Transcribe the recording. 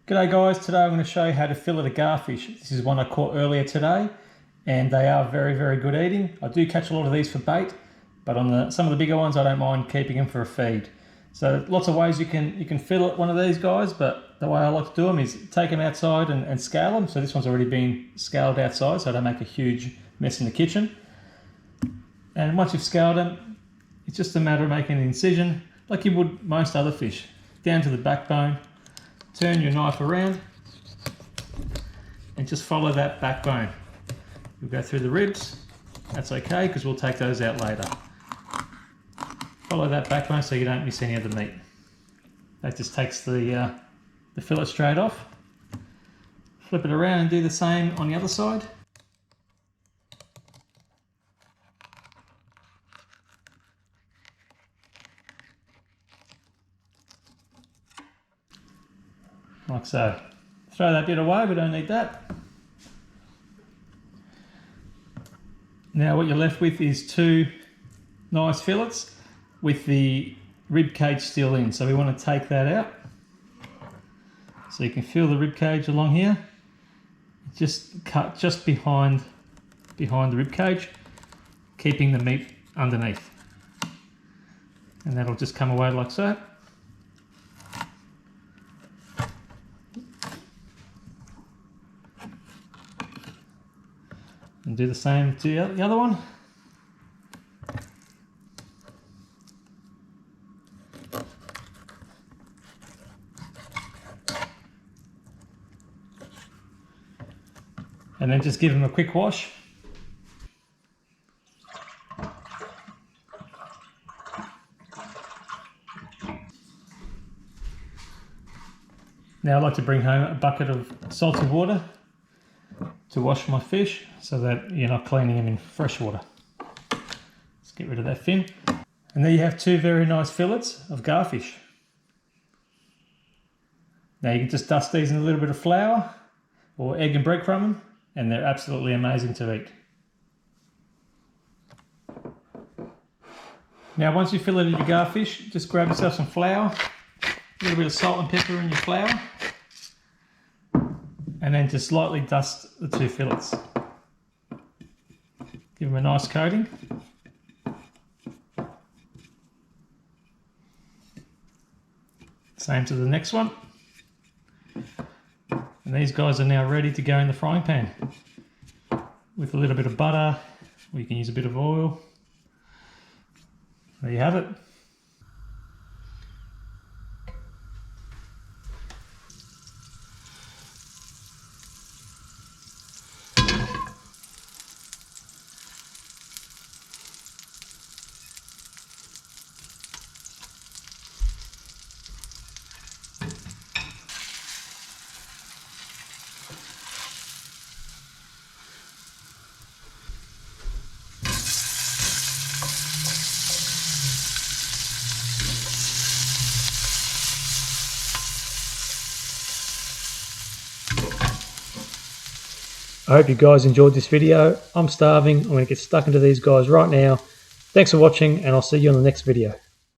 G'day guys, today I'm going to show you how to fillet a garfish. This is one I caught earlier today and they are very good eating. I do catch a lot of these for bait, but on some of the bigger ones I don't mind keeping them for a feed. So lots of ways you can fillet one of these guys, but the way I like to do them is take them outside and scale them. So this one's already been scaled outside so I don't make a huge mess in the kitchen. And once you've scaled them, it's just a matter of making an incision like you would most other fish, down to the backbone. Turn your knife around and just follow that backbone. You'll go through the ribs, that's okay because we'll take those out later. Follow that backbone so you don't miss any of the meat. That just takes the fillet straight off. Flip it around and do the same on the other side. Like so. Throw that bit away, we don't need that. Now what you're left with is two nice fillets with the rib cage still in. So we want to take that out. So you can feel the rib cage along here. Just cut just behind the rib cage, keeping the meat underneath. And that'll just come away like so. And do the same to the other one. And then just give them a quick wash. Now I like to bring home a bucket of salty water to wash my fish so that you're not cleaning them in fresh water. Let's get rid of that fin. And there you have two very nice fillets of garfish. Now you can just dust these in a little bit of flour or egg and breadcrumb and they're absolutely amazing to eat. Now once you've filleted your garfish, just grab yourself some flour, a little bit of salt and pepper in your flour, and then just lightly dust the two fillets. Give them a nice coating. Same to the next one. And these guys are now ready to go in the frying pan with a little bit of butter, or you can use a bit of oil. There you have it. I hope you guys enjoyed this video. I'm starving. I'm going to get stuck into these guys right now. Thanks for watching and I'll see you on the next video.